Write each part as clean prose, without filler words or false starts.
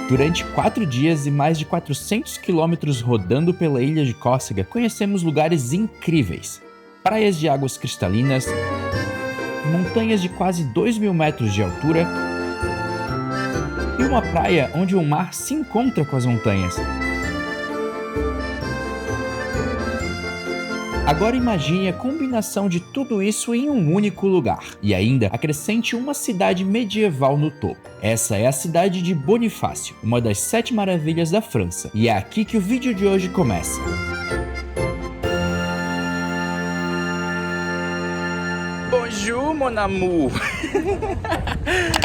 Durante 4 dias e mais de 400 quilômetros rodando pela ilha de Córcega, conhecemos lugares incríveis. Praias de águas cristalinas, montanhas de quase 2.000 metros de altura e uma praia onde o mar se encontra com as montanhas. Agora imagine a combinação de tudo isso em um único lugar. E ainda acrescente uma cidade medieval no topo. Essa é a cidade de Bonifácio, uma das 7 maravilhas da França. E é aqui que o vídeo de hoje começa. Bonjour, mon amour!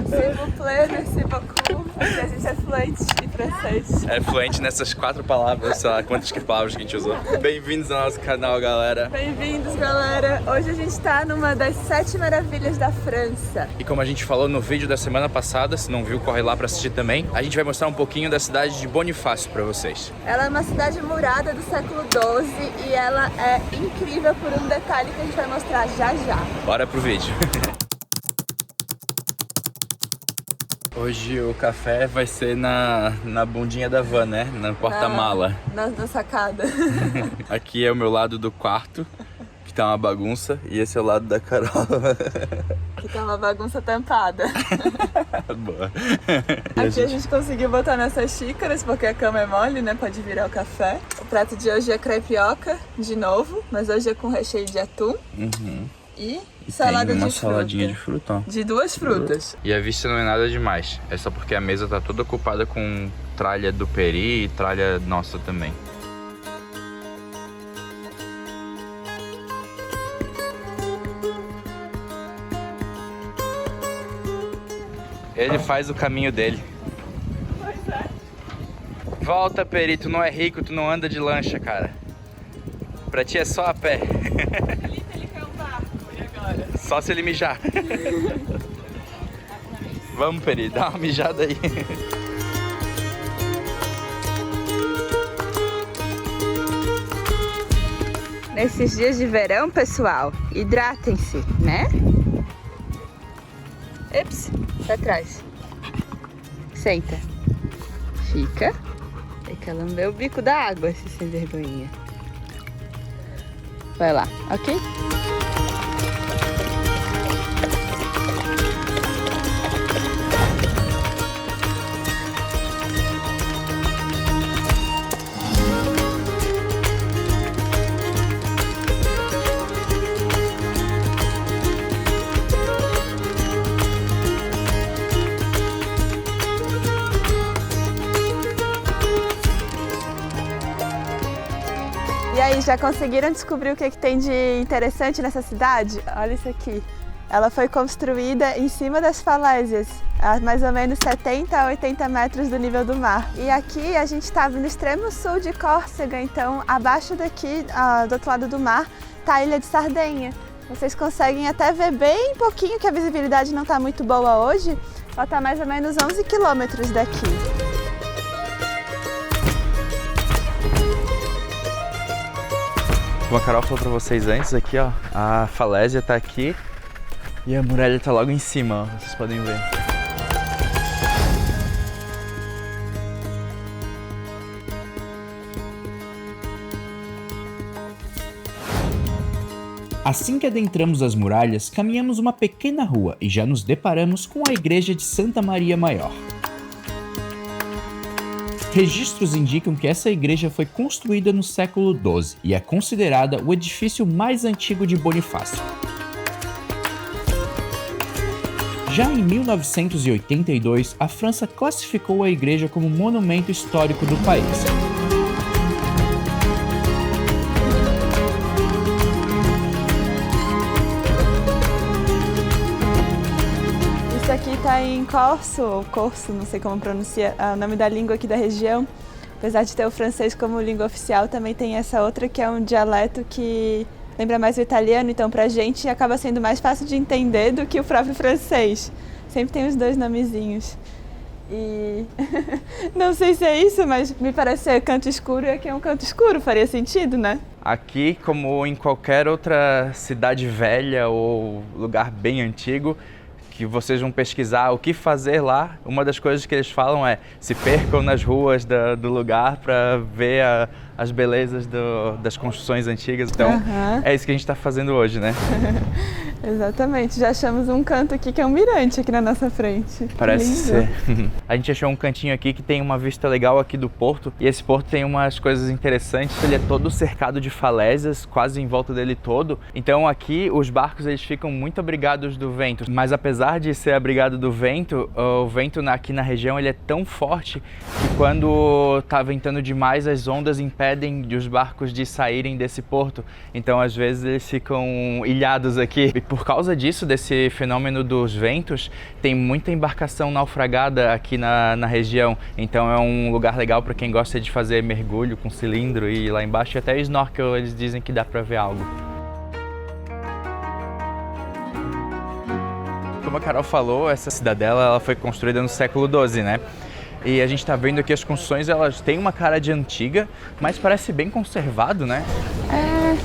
S'il vous plaît, merci beaucoup. A gente é fluente em francês. É fluente nessas 4 palavras, sei lá quantas palavras que a gente usou. Bem-vindos ao nosso canal, galera. Bem-vindos, galera. Hoje a gente tá numa das 7 maravilhas da França. E como a gente falou no vídeo da semana passada, se não viu, corre lá pra assistir também. A gente vai mostrar um pouquinho da cidade de Bonifácio pra vocês. Ela é uma cidade murada do século XII e ela é incrível por um detalhe que a gente vai mostrar já já. Bora pro vídeo. Hoje o café vai ser na bundinha da van, né? Na porta-mala. Na sacada. Aqui é o meu lado do quarto, que tá uma bagunça, e esse é o lado da Carol. Que tá uma bagunça tampada. Boa. Aqui a gente conseguiu botar nessas xícaras, porque a cama é mole, né? Pode virar o café. O prato de hoje é crepioca, de novo, mas hoje é com recheio de atum. E salada tem uma de fruta. saladinha de fruta, ó. De 2 frutas. E a vista não é nada demais. É só porque a mesa tá toda ocupada com tralha do Peri e tralha nossa também. Ele faz o caminho dele. Pois é. Volta, Peri, tu não é rico, tu não anda de lancha, cara. Pra ti é só a pé. Ele quer um barco, e agora? Só se ele mijar. Vamos, Peri, dá uma mijada aí. Nesses dias de verão, pessoal, hidratem-se, né? Eps, pra trás. Senta. Fica. Tem que lamber o bico da água, esse sem vergonhinha. Vai lá, ok? E aí, já conseguiram descobrir o que tem de interessante nessa cidade? Olha isso aqui. Ela foi construída em cima das falésias, a mais ou menos 70 a 80 metros do nível do mar. E aqui a gente está no extremo sul de Córcega, então abaixo daqui, do outro lado do mar, está a ilha de Sardenha. Vocês conseguem até ver bem pouquinho, que a visibilidade não está muito boa hoje. Ela está mais ou menos 11 quilômetros daqui. Como a Carol falou pra vocês antes, aqui ó, a falésia tá aqui e a muralha tá logo em cima, ó, vocês podem ver. Assim que adentramos as muralhas, caminhamos uma pequena rua e já nos deparamos com a igreja de Santa Maria Maior. Registros indicam que essa igreja foi construída no século XII e é considerada o edifício mais antigo de Bonifácio. Já em 1982, a França classificou a igreja como monumento histórico do país. Isso aqui está em corso, ou corso, não sei como pronuncia, o nome da língua aqui da região. Apesar de ter o francês como língua oficial, também tem essa outra que é um dialeto que lembra mais o italiano, então pra gente acaba sendo mais fácil de entender do que o próprio francês. Sempre tem os 2 nomezinhos. E não sei se é isso, mas me parece ser canto escuro e aqui é um canto escuro, faria sentido, né? Aqui, como em qualquer outra cidade velha ou lugar bem antigo, que vocês vão pesquisar o que fazer lá, uma das coisas que eles falam é se percam nas ruas do lugar para ver as belezas das construções antigas. Então, é isso que a gente está fazendo hoje, né? Exatamente, já achamos um canto aqui que é um mirante aqui na nossa frente. Parece ser. A gente achou um cantinho aqui que tem uma vista legal aqui do porto, e esse porto tem umas coisas interessantes. Ele é todo cercado de falésias, quase em volta dele todo. Então aqui os barcos eles ficam muito abrigados do vento, mas apesar de ser abrigado do vento, o vento aqui na região ele é tão forte que quando tá ventando demais as ondas impedem os barcos de saírem desse porto. Então às vezes eles ficam ilhados aqui. E por causa disso, desse fenômeno dos ventos, tem muita embarcação naufragada aqui na região. Então é um lugar legal para quem gosta de fazer mergulho com cilindro e lá embaixo até snorkel eles dizem que dá para ver algo. Como a Carol falou, essa cidadela ela foi construída no século XII, né? E a gente está vendo aqui as construções, elas têm uma cara de antiga, mas parece bem conservado, né?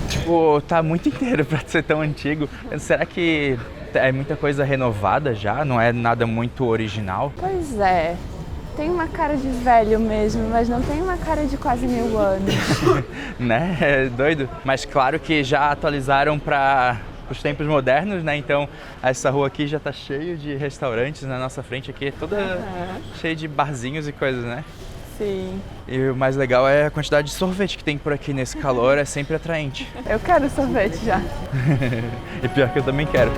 Tipo, tá muito inteiro para ser tão antigo. Será que é muita coisa renovada já? Não é nada muito original? Pois é. Tem uma cara de velho mesmo, mas não tem uma cara de quase 1000 anos. Né? É doido. Mas claro que já atualizaram para os tempos modernos, né? Então essa rua aqui já tá cheio de restaurantes na nossa frente aqui, toda cheia de barzinhos e coisas, né? Sim. E o mais legal é a quantidade de sorvete que tem por aqui nesse calor, é sempre atraente. Eu quero sorvete já. E pior que eu também quero.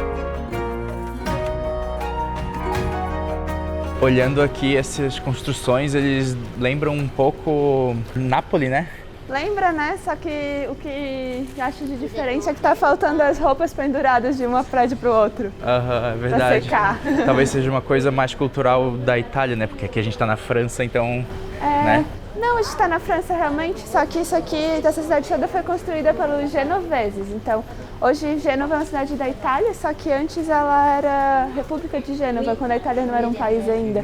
Olhando aqui essas construções, eles lembram um pouco Nápoles, né? Lembra, né? Só que o que acho de diferente é que tá faltando as roupas penduradas de uma prédio pro outro. É verdade. Pra secar. Talvez seja uma coisa mais cultural da Itália, né? Porque aqui a gente tá na França, então... né? Não, a gente tá na França realmente, só que isso aqui, essa cidade toda foi construída pelos genoveses. Então, hoje Gênova é uma cidade da Itália, só que antes ela era República de Gênova, quando a Itália não era um país ainda.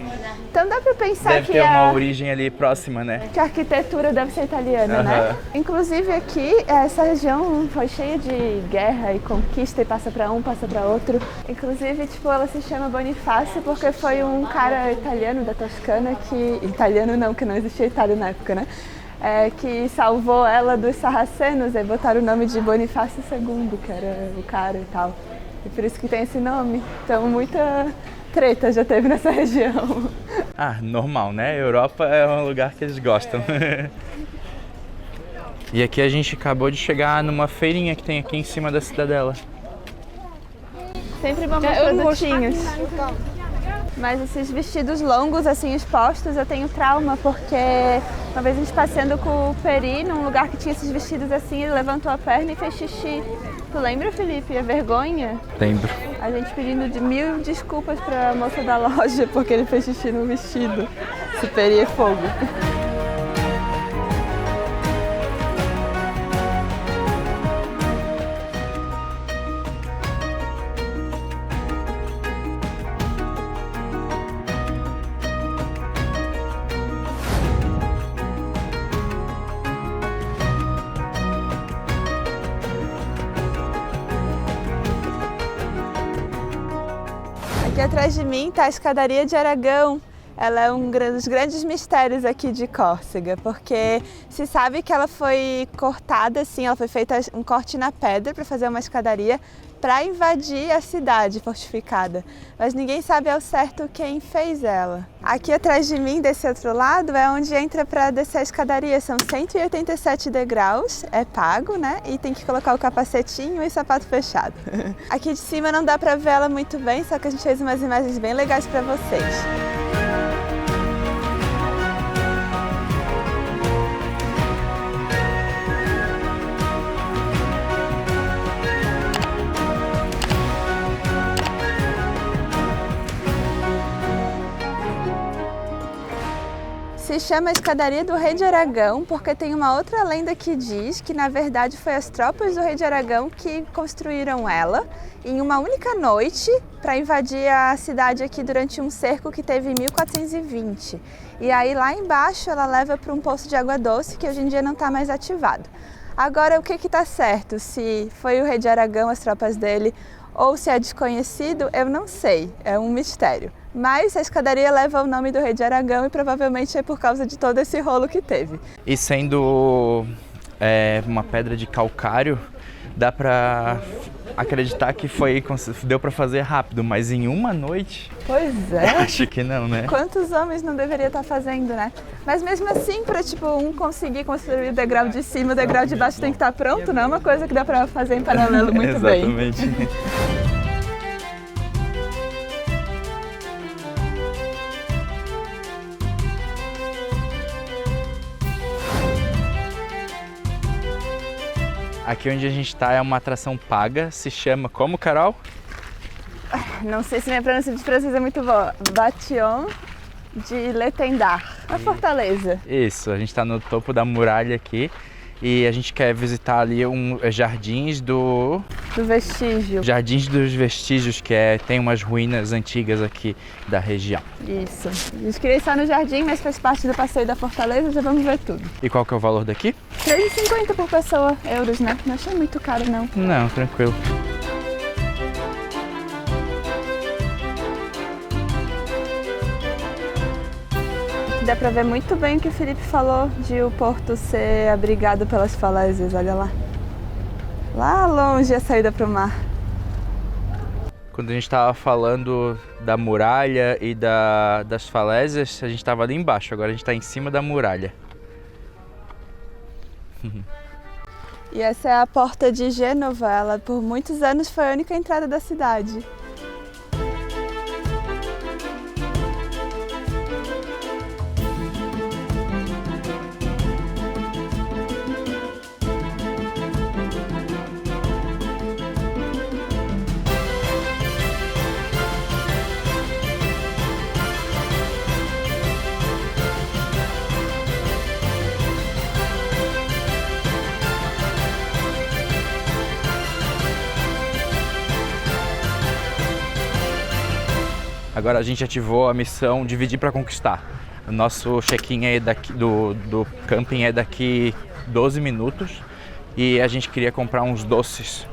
Então dá pra pensar deve ter uma origem ali próxima, né? Que a arquitetura deve ser italiana, né? Inclusive aqui, essa região foi cheia de guerra e conquista e passa pra um, passa pra outro. Inclusive, tipo, ela se chama Bonifácio porque foi um cara italiano da Toscana que... Italiano não, que não existia Itália na época, né? Que salvou ela dos sarracenos e botaram o nome de Bonifácio II, que era o cara e tal. E por isso que tem esse nome. Então muita treta já teve nessa região. Normal, né? Europa é um lugar que eles gostam. E aqui a gente acabou de chegar numa feirinha que tem aqui em cima da cidadela. Sempre bom ver produtinhos. Mas esses vestidos longos, assim, expostos, eu tenho trauma, porque uma vez a gente passeando com o Peri num lugar que tinha esses vestidos assim, ele levantou a perna e fez xixi. Tu lembra, Felipe, a vergonha? Lembro. A gente pedindo de 1000 desculpas pra moça da loja, porque ele fez xixi no vestido. Esse Peri é fogo. Aqui atrás de mim está a escadaria de Aragão. Ela é um dos grandes mistérios aqui de Córcega, porque se sabe que ela foi cortada assim, ela foi feita um corte na pedra para fazer uma escadaria para invadir a cidade fortificada, mas ninguém sabe ao certo quem fez ela. Aqui atrás de mim, desse outro lado, é onde entra para descer a escadaria, são 187 degraus, é pago, né? E tem que colocar o capacetinho e sapato fechado. Aqui de cima não dá para ver ela muito bem, só que a gente fez umas imagens bem legais para vocês. Se chama Escadaria do Rei de Aragão porque tem uma outra lenda que diz que na verdade foi as tropas do Rei de Aragão que construíram ela em uma única noite para invadir a cidade aqui durante um cerco que teve em 1420. E aí lá embaixo ela leva para um poço de água doce que hoje em dia não está mais ativado. Agora o que está certo? Se foi o Rei de Aragão, as tropas dele, ou se é desconhecido, eu não sei, é um mistério. Mas a escadaria leva o nome do rei de Aragão e provavelmente é por causa de todo esse rolo que teve. E sendo uma pedra de calcário, dá pra acreditar que deu pra fazer rápido, mas em uma noite... Pois é. Acho que não, né? Quantos homens não deveria estar fazendo, né? Mas mesmo assim, para um conseguir construir o degrau de cima, o degrau de baixo tem que estar pronto, não é uma coisa que dá para fazer em paralelo muito bem. Exatamente. Aqui onde a gente está é uma atração paga, se chama como, Carol? Não sei se minha pronúncia de francês é muito boa. Bastillon de l'Étendard, a fortaleza. Isso, a gente está no topo da muralha aqui e a gente quer visitar ali jardins do vestígio. Jardins dos Vestígios, tem umas ruínas antigas aqui da região. Isso. A gente queria estar no jardim, mas faz parte do passeio da fortaleza, já vamos ver tudo. E qual que é o valor daqui? 3,50 por pessoa, euros, né? Não achei muito caro, não. Não, tranquilo. Dá pra ver muito bem o que o Felipe falou de o porto ser abrigado pelas falésias, olha lá. Lá longe a saída para o mar. Quando a gente estava falando da muralha e das falésias, a gente estava ali embaixo, agora a gente está em cima da muralha. E essa é a porta de Gênova, ela por muitos anos foi a única entrada da cidade. Agora a gente ativou a missão Dividir para Conquistar. O nosso check-in é do camping é daqui 12 minutos e a gente queria comprar uns doces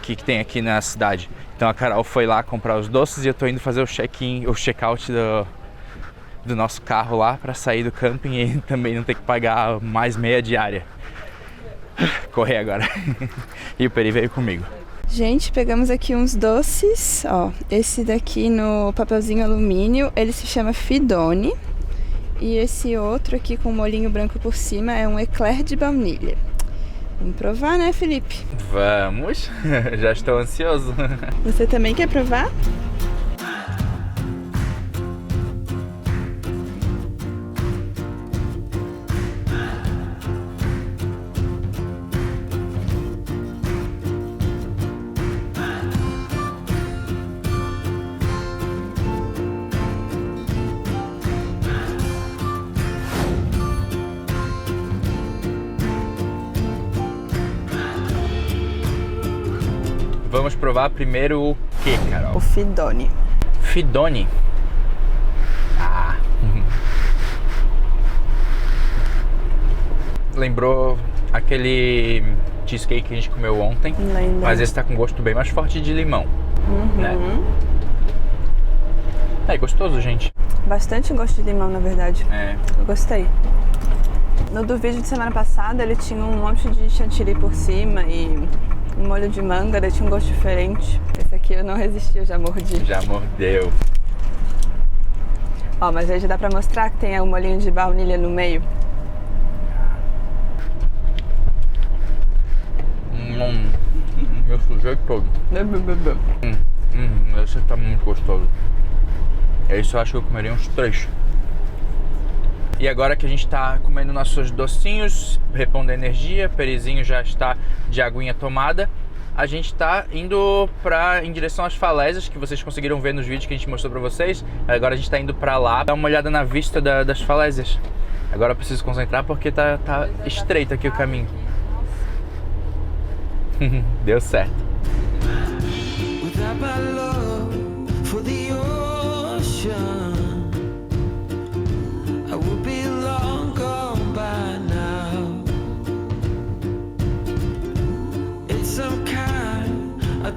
que tem aqui na cidade. Então a Carol foi lá comprar os doces e eu tô indo fazer o check-in, o check-out do nosso carro lá para sair do camping e também não ter que pagar mais meia diária. Correr agora. E o Peri veio comigo. Gente, pegamos aqui uns doces, ó, esse daqui no papelzinho alumínio, ele se chama Fidone, e esse outro aqui com molhinho branco por cima é um eclair de baunilha. Vamos provar, né, Felipe? Vamos, já estou ansioso. Você também quer provar? Vamos provar primeiro o que, Carol? O Fidone. Fidone? Ah. Lembrou aquele cheesecake que a gente comeu ontem. Lembra. Mas esse tá com gosto bem mais forte de limão. Né? É gostoso, gente. Bastante gosto de limão, na verdade. É. Eu gostei. No do vídeo de semana passada, ele tinha um monte de chantilly por cima e um molho de manga, ele tinha um gosto diferente. Esse aqui eu não resisti, eu já mordi. Já mordeu. Ó, mas aí já dá pra mostrar que tem um molhinho de baunilha no meio. Meu sujeito todo. Esse tá muito gostoso. Esse eu acho que eu comeria uns 3. E agora que a gente tá comendo nossos docinhos, repondo a energia, Perizinho já está de aguinha tomada, a gente tá indo em direção às falésias, que vocês conseguiram ver nos vídeos que a gente mostrou pra vocês. Agora a gente tá indo pra lá, dar uma olhada na vista das falésias. Agora eu preciso concentrar porque tá estreito aqui o caminho. Deu certo.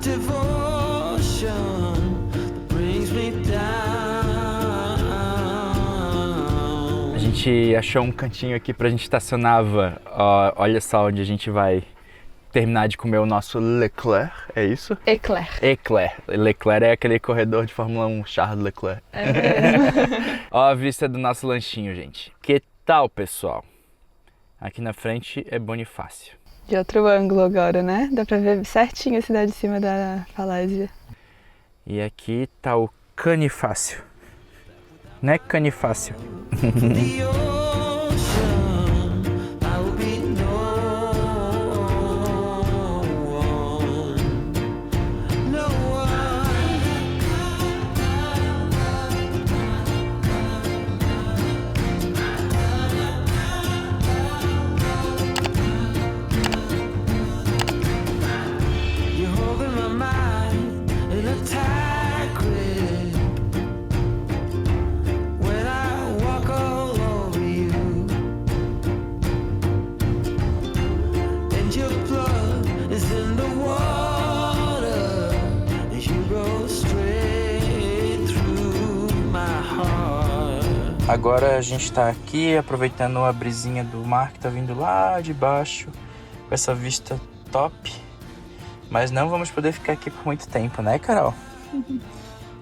Devotion A gente achou um cantinho aqui pra gente estacionar a van. Olha só onde a gente vai terminar de comer o nosso Leclerc, é isso? Eclair. Eclair. Leclerc é aquele corredor de Fórmula 1, Charles Leclerc. É mesmo. Ó a vista do nosso lanchinho, gente. Que tal, pessoal? Aqui na frente é Bonifácio. De outro ângulo agora, né? Dá pra ver certinho a cidade de cima da falésia. E aqui tá o Canifácio. Né, Canifácio? Agora a gente tá aqui aproveitando a brisinha do mar que tá vindo lá de baixo, com essa vista top. Mas não vamos poder ficar aqui por muito tempo, né, Carol?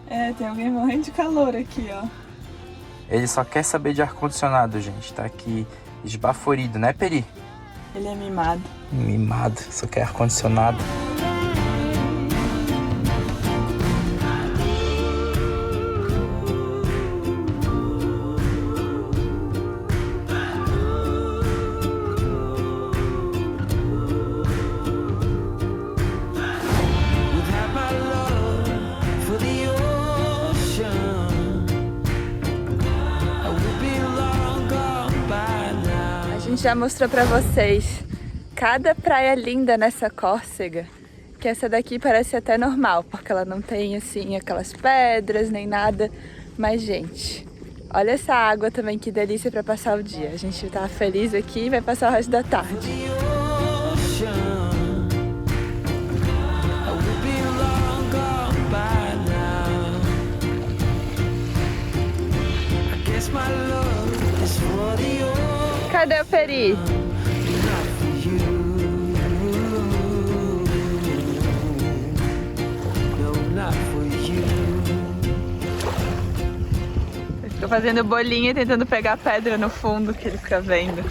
É, tem alguém morrendo de calor aqui, ó. Ele só quer saber de ar-condicionado, gente. Tá aqui esbaforido, né, Peri? Ele é mimado. Mimado, só quer ar-condicionado. A gente já mostrou pra vocês cada praia linda nessa Córcega, que essa daqui parece até normal, porque ela não tem assim aquelas pedras nem nada. Mas, gente, olha essa água também, que delícia pra passar o dia. A gente tá feliz aqui e vai passar o resto da tarde. Cadê o Peri? Ele ficou fazendo bolinha e tentando pegar a pedra no fundo que ele fica vendo.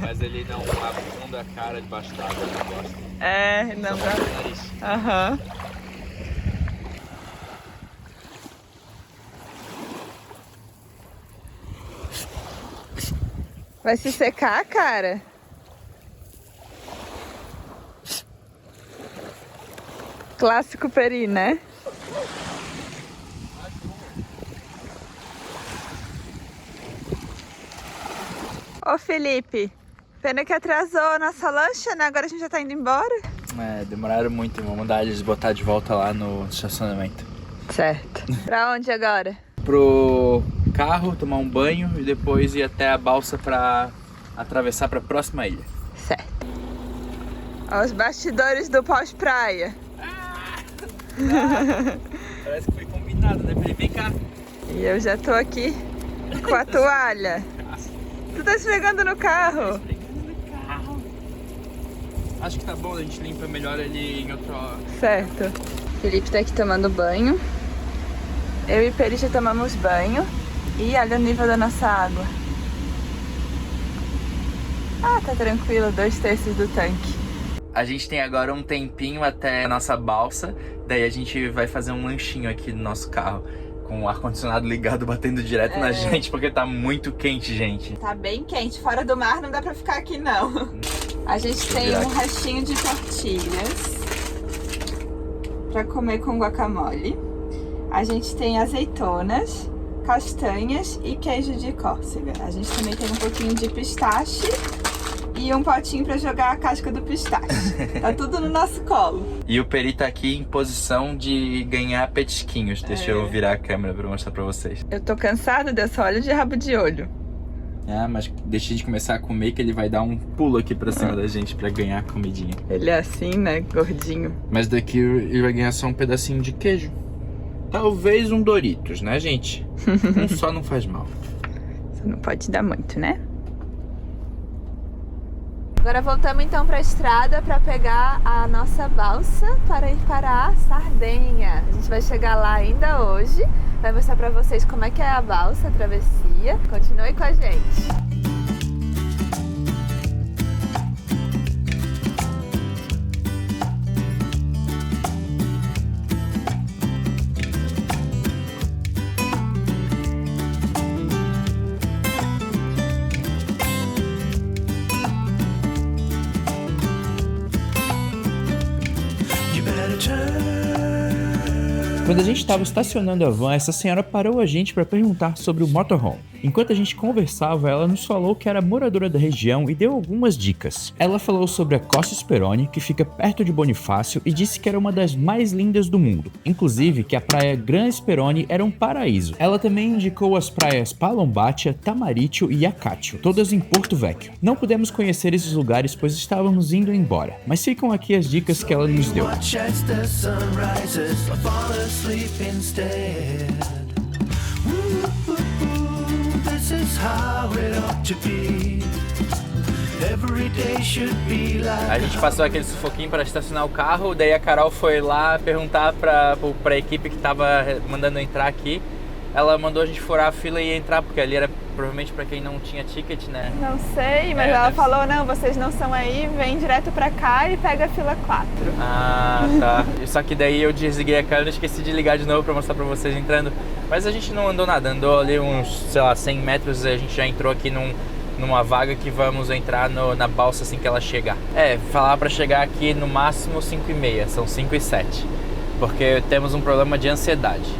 Mas ele não afunda a cara debaixo d'água, não gosta. É, não dá. Aham. Vai se secar, cara? Clássico Peri, né? Ô Felipe, pena que atrasou a nossa lancha, né? Agora a gente já tá indo embora. É, demoraram muito, vamos mandar eles botar de volta lá no estacionamento. Certo. Pra onde agora? Pro carro, tomar um banho e depois ir até a balsa pra atravessar pra próxima ilha. Certo. Ó, os bastidores do pós-praia. Parece que foi combinado, né? Vem cá. E eu já tô aqui com a toalha. Tu tá esfregando no carro? Acho que tá bom, a gente limpa melhor ele em outra hora. Certo. Felipe tá aqui tomando banho. Eu e Peri já tomamos banho. E olha o nível da nossa água. Ah, tá tranquilo, 2/3 do tanque. A gente tem agora um tempinho até a nossa balsa. Daí a gente vai fazer um lanchinho aqui no nosso carro, com o ar-condicionado ligado, batendo direto na gente, porque tá muito quente, gente. Tá bem quente, fora do mar não dá pra ficar aqui não. A gente tem um restinho de tortilhas pra comer com guacamole. A gente tem azeitonas, castanhas e queijo de Córcega. A gente também tem um pouquinho de pistache e um potinho pra jogar a casca do pistache. Tá tudo no nosso colo. E o Peri tá aqui em posição de ganhar petisquinhos. Deixa eu virar a câmera pra mostrar pra vocês. Eu tô cansada dessa olho de rabo de olho. Ah, mas deixa de começar a comer que ele vai dar um pulo aqui pra cima da gente pra ganhar a comidinha. Ele é assim, né? Gordinho. Mas daqui ele vai ganhar só um pedacinho de queijo. Talvez um Doritos, né, gente? Um só não faz mal. Você não pode dar muito, né? Agora voltamos então para a estrada para pegar a nossa balsa para ir para a Sardenha. A gente vai chegar lá ainda hoje. Vai mostrar para vocês como é que é a balsa, a travessia. Continue com a gente. Quando a gente estava estacionando a van, essa senhora parou a gente para perguntar sobre o motorhome. Enquanto a gente conversava, ela nos falou que era moradora da região e deu algumas dicas. Ela falou sobre a Costa Speroni, que fica perto de Bonifácio, e disse que era uma das mais lindas do mundo. Inclusive, que a praia Gran Speroni era um paraíso. Ela também indicou as praias Palombatia, Tamaritio e Acatio, todas em Porto Vecchio. Não pudemos conhecer esses lugares, pois estávamos indo embora, mas ficam aqui as dicas que ela nos deu. A gente passou aquele sufoquinho para estacionar o carro, daí a Carol foi lá perguntar pra equipe que tava mandando entrar aqui. Ela mandou a gente furar a fila e entrar, porque ali era provavelmente para quem não tinha ticket, né? Não sei, mas ela falou, não, vocês não são aí, vem direto pra cá e pega a fila 4. Ah, tá. Só que daí eu desliguei a câmera e esqueci de ligar de novo pra mostrar pra vocês entrando. Mas a gente não andou nada, andou ali uns, sei lá, 100 metros e a gente já entrou aqui numa vaga que vamos entrar na balsa assim que ela chegar. Falar pra chegar aqui no máximo 5h30, são 5h07. Porque temos um problema de ansiedade.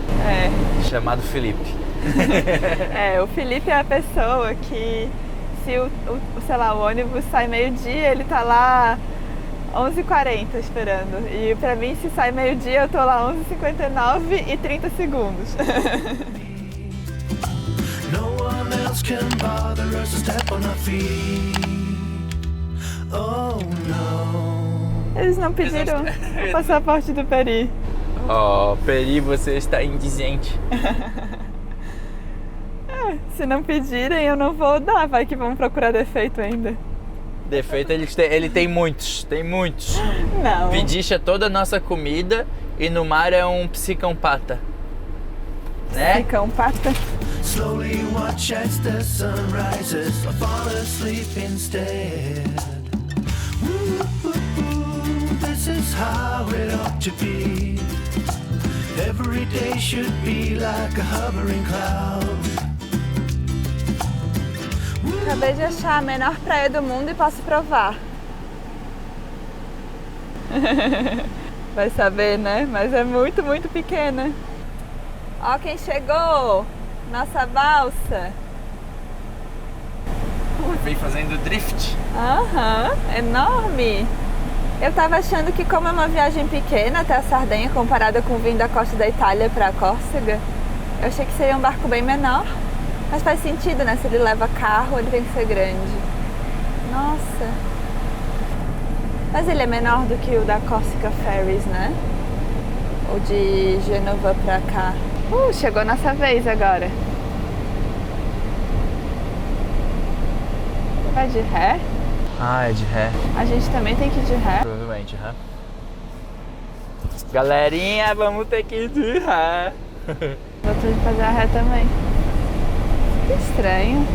Chamado Felipe. O Felipe é a pessoa que, se o ônibus sai meio-dia, ele tá lá 11h40 esperando. E pra mim, se sai meio-dia, eu tô lá 11h59 e 30 segundos. Eles não pediram o passaporte do Peri. Oh, Peri, você está indizente. Se não pedirem, eu não vou dar. Vai que vão procurar defeito ainda. Defeito ele tem muitos, Não. Pediste toda a nossa comida e no mar é um psicompata. Né? Psicompata? Slowly watch as the sun rises, I fall asleep instead. This is how it ought to be. Every day should be like a hovering cloud. Acabei de achar a menor praia do mundo e posso provar. Vai saber, né? Mas é muito, muito pequena. Ó quem chegou! Nossa balsa! Vem fazendo drift. Aham, enorme! Eu tava achando que, como é uma viagem pequena até a Sardenha, comparada com vir da costa da Itália para Córcega, eu achei que seria um barco bem menor. Mas faz sentido, né? Se ele leva carro, ele tem que ser grande. Nossa! Mas ele é menor do que o da Corsica Ferries, né? Ou de Gênova pra cá. Chegou nossa vez agora. Vai de ré? Ah, é de ré. A gente também tem que ir de ré. Provavelmente, Galerinha, vamos ter que ir de ré. Vou ter que fazer a ré também. Que estranho.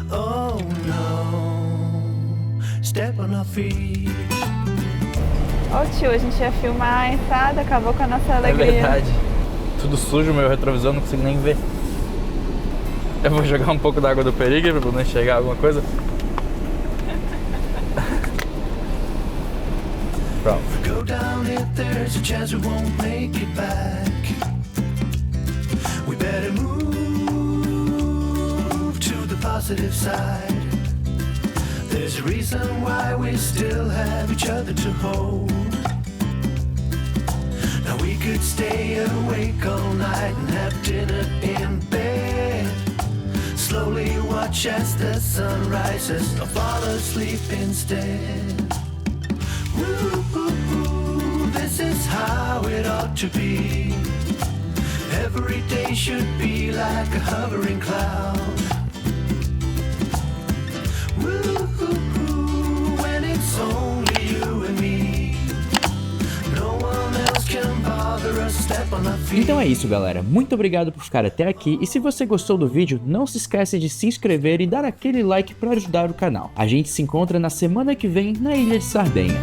Oh no, step on our feet. Tio, a gente ia filmar a entrada, acabou com a nossa alegria. É verdade. Tudo sujo, meu retrovisor, não consigo nem ver. Eu vou jogar um pouco da água do Peri pra poder enxergar alguma coisa. Pronto. Go down if there's a chance we won't make it back. We better move to the positive side. There's a reason why we still have each other to hold. Now we could stay awake all night and have dinner in bed. Slowly watch just as sun rises, or fall asleep instead. Ooh, this is how it ought to be. Every day should be like a hovering cloud. Ooh, when it's only you and me, no one else can bother us, step on our feet. Então é isso, galera. Muito obrigado por ficar até aqui. E se você gostou do vídeo, não se esqueça de se inscrever e dar aquele like para ajudar o canal. A gente se encontra na semana que vem na Ilha de Sardenha.